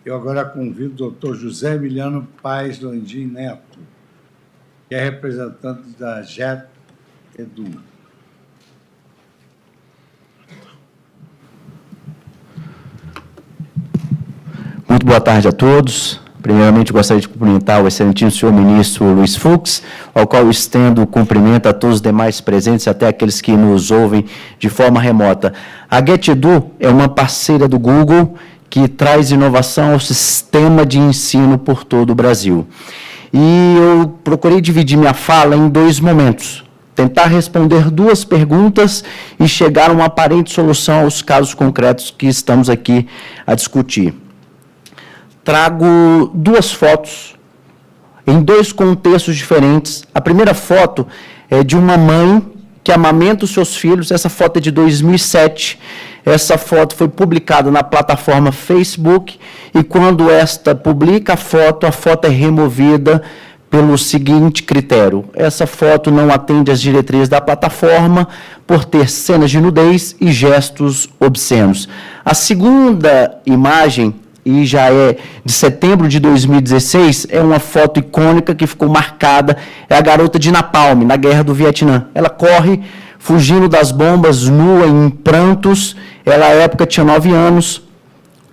Eu agora convido o doutor José Emiliano Paes Landim Neto, que é representante da JET Edu. Muito boa tarde a todos. Primeiramente, gostaria de cumprimentar o excelentíssimo senhor ministro Luiz Fux, ao qual eu estendo o cumprimento a todos os demais presentes, até aqueles que nos ouvem de forma remota. A GetEdu é uma parceira do Google que traz inovação ao sistema de ensino por todo o Brasil. E eu procurei dividir minha fala em dois momentos. Tentar responder duas perguntas e chegar a uma aparente solução aos casos concretos que estamos aqui a discutir. Trago duas fotos em dois contextos diferentes. A primeira foto é de uma mãe que amamenta os seus filhos. Essa foto é de 2007. Essa foto foi publicada na plataforma Facebook e quando esta publica a foto é removida pelo seguinte critério: essa foto não atende às diretrizes da plataforma por ter cenas de nudez e gestos obscenos. A segunda imagem, e já é de setembro de 2016, é uma foto icônica que ficou marcada, é a garota de Napalm, na Guerra do Vietnã. Ela corre fugindo das bombas, nua, em prantos. Ela, à época, tinha 9 anos.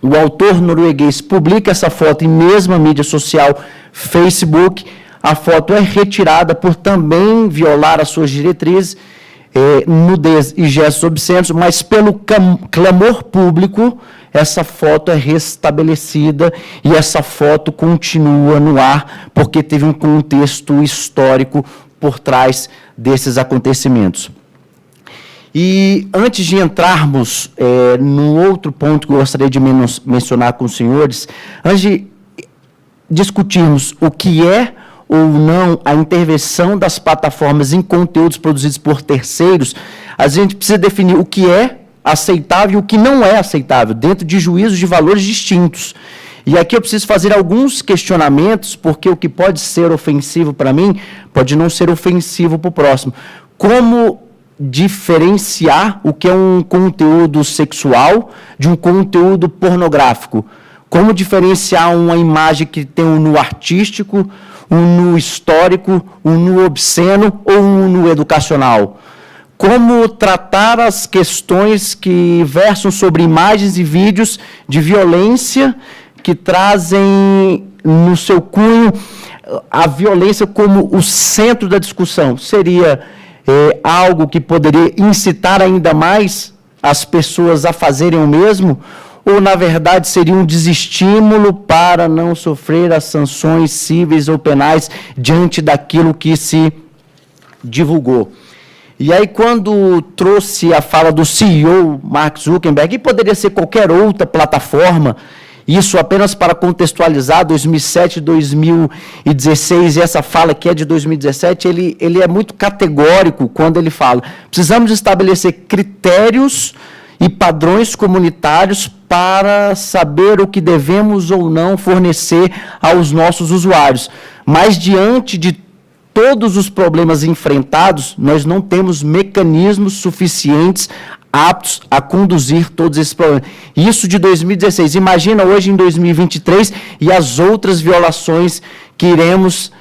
O autor norueguês publica essa foto em mesma mídia social, Facebook. A foto é retirada por também violar as suas diretrizes, nudez e gestos obscenos, mas pelo clamor público, essa foto é restabelecida e essa foto continua no ar, porque teve um contexto histórico por trás desses acontecimentos. E antes de entrarmos num outro ponto que eu gostaria de mencionar com os senhores, antes de discutirmos o que é ou não a intervenção das plataformas em conteúdos produzidos por terceiros, a gente precisa definir o que é aceitável e o que não é aceitável, dentro de juízos de valores distintos. E aqui eu preciso fazer alguns questionamentos, porque o que pode ser ofensivo para mim, pode não ser ofensivo para o próximo. Como diferenciar o que é um conteúdo sexual de um conteúdo pornográfico? Como diferenciar uma imagem que tem um nu artístico, um nu histórico, um nu obsceno ou um nu educacional? Como tratar as questões que versam sobre imagens e vídeos de violência que trazem no seu cunho a violência como o centro da discussão? Seria algo que poderia incitar ainda mais as pessoas a fazerem o mesmo? Ou, na verdade, seria um desestímulo para não sofrer as sanções cíveis ou penais diante daquilo que se divulgou? E aí, quando trouxe a fala do CEO, Mark Zuckerberg, e poderia ser qualquer outra plataforma, isso apenas para contextualizar, 2007 e 2016, e essa fala que é de 2017, ele é muito categórico quando ele fala: precisamos estabelecer critérios e padrões comunitários para saber o que devemos ou não fornecer aos nossos usuários. Mas, diante de todos os problemas enfrentados, nós não temos mecanismos suficientes aptos a conduzir todos esses problemas. Isso de 2016. Imagina hoje em 2023 e as outras violações que iremos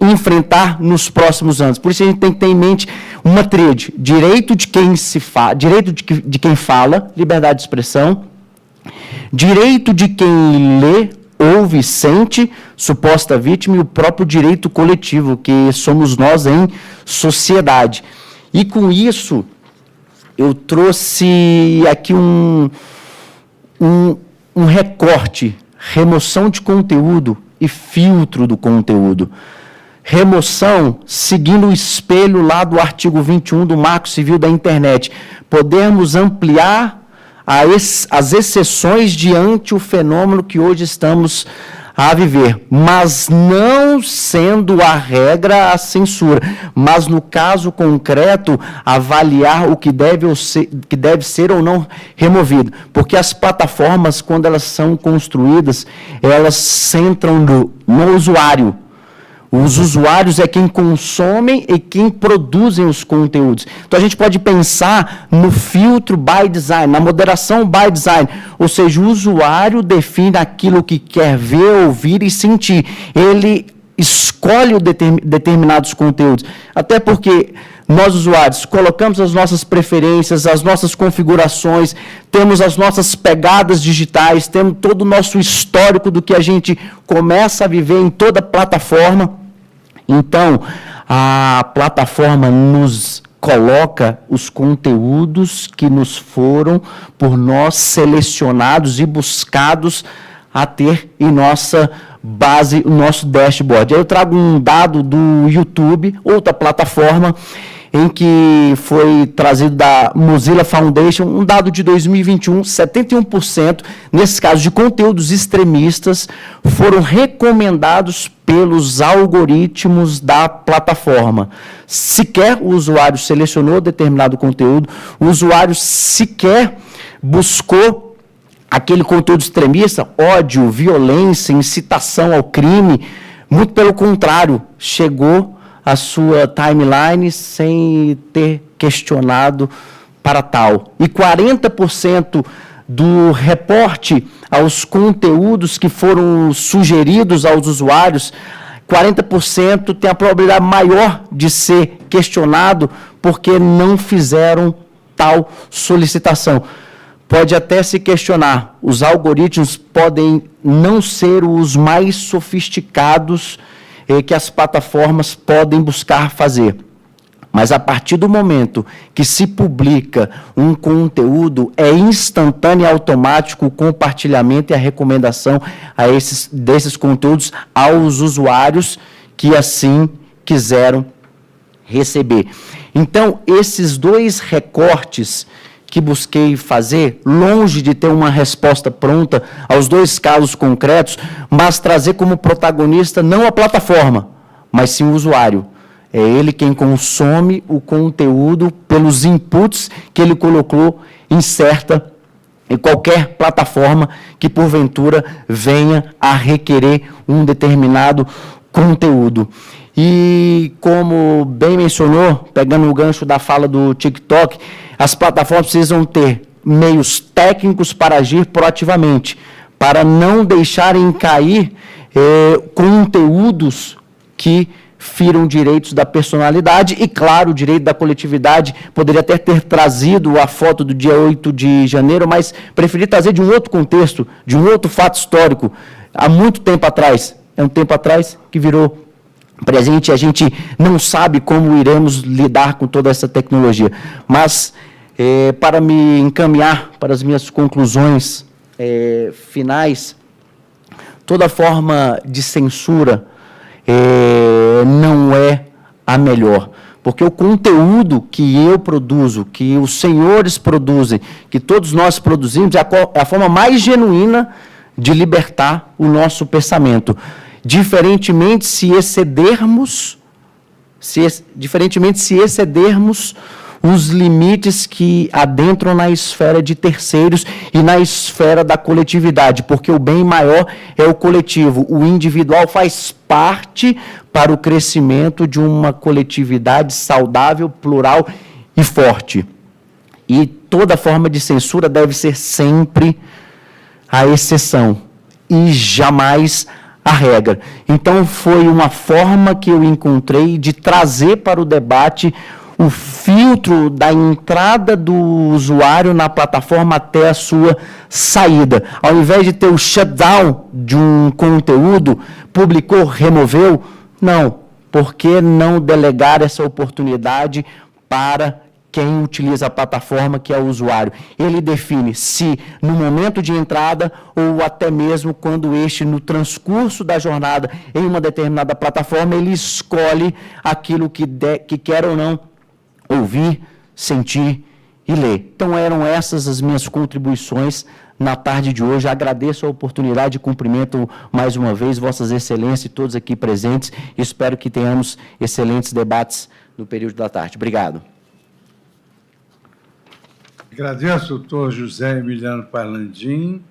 enfrentar nos próximos anos. Por isso a gente tem que ter em mente uma tríade: direito de quem direito de quem fala, liberdade de expressão, direito de quem lê, ouve, sente, suposta vítima, e o próprio direito coletivo, que somos nós em sociedade. E com isso, eu trouxe aqui um recorte: remoção de conteúdo e filtro do conteúdo. Remoção, seguindo o espelho lá do artigo 21 do Marco Civil da Internet. Podemos ampliar as exceções diante o fenômeno que hoje estamos a viver, mas não sendo a regra a censura, mas no caso concreto avaliar o que deve ser ou não removido, porque as plataformas, quando elas são construídas, elas centram no usuário. Os usuários é quem consomem e quem produzem os conteúdos. Então, a gente pode pensar no filtro by design, na moderação by design. Ou seja, o usuário define aquilo que quer ver, ouvir e sentir. Ele escolhe determinados conteúdos. Até porque nós, usuários, colocamos as nossas preferências, as nossas configurações, temos as nossas pegadas digitais, temos todo o nosso histórico do que a gente começa a viver em toda a plataforma. Então, a plataforma nos coloca os conteúdos que nos foram, por nós, selecionados e buscados a ter em nossa base, o nosso dashboard. Eu trago um dado do YouTube, outra plataforma, em que foi trazido da Mozilla Foundation, um dado de 2021, 71%, nesse caso de conteúdos extremistas, foram recomendados pelos algoritmos da plataforma. Sequer o usuário selecionou determinado conteúdo, o usuário sequer buscou aquele conteúdo extremista, ódio, violência, incitação ao crime. Muito pelo contrário, chegou à sua timeline sem ter questionado para tal. E 40% do reporte aos conteúdos que foram sugeridos aos usuários, 40% tem a probabilidade maior de ser questionado porque não fizeram tal solicitação. Pode até se questionar, os algoritmos podem não ser os mais sofisticados que as plataformas podem buscar fazer. Mas a partir do momento que se publica um conteúdo, é instantâneo e automático o compartilhamento e a recomendação desses conteúdos aos usuários que assim quiseram receber. Então, esses dois recortes que busquei fazer, longe de ter uma resposta pronta aos dois casos concretos, mas trazer como protagonista não a plataforma, mas sim o usuário. É ele quem consome o conteúdo pelos inputs que ele colocou, inserta em qualquer plataforma que, porventura, venha a requerer um determinado conteúdo. E, como bem mencionou, pegando o gancho da fala do TikTok, as plataformas precisam ter meios técnicos para agir proativamente, para não deixarem cair conteúdos que firam direitos da personalidade e, claro, o direito da coletividade. Poderia até ter trazido a foto do dia 8 de janeiro, mas preferi trazer de um outro contexto, de um outro fato histórico, há muito tempo atrás. É um tempo atrás que virou presente, a gente não sabe como iremos lidar com toda essa tecnologia. Mas, para me encaminhar para as minhas conclusões finais, toda forma de censura não é a melhor, porque o conteúdo que eu produzo, que os senhores produzem, que todos nós produzimos, é a forma mais genuína de libertar o nosso pensamento. Diferentemente se excedermos os limites que adentram na esfera de terceiros e na esfera da coletividade, porque o bem maior é o coletivo. O individual faz parte para o crescimento de uma coletividade saudável, plural e forte. E toda forma de censura deve ser sempre a exceção e jamais a regra. Então, foi uma forma que eu encontrei de trazer para o debate o filtro da entrada do usuário na plataforma até a sua saída. Ao invés de ter o shutdown de um conteúdo, publicou, removeu, não. Por que não delegar essa oportunidade para quem utiliza a plataforma, que é o usuário? Ele define se no momento de entrada ou até mesmo quando no transcurso da jornada em uma determinada plataforma, ele escolhe aquilo que quer ou não ouvir, sentir e ler. Então, eram essas as minhas contribuições na tarde de hoje. Agradeço a oportunidade e cumprimento mais uma vez Vossas Excelências e todos aqui presentes. Espero que tenhamos excelentes debates no período da tarde. Obrigado. Agradeço ao doutor José Emiliano Paes Landim.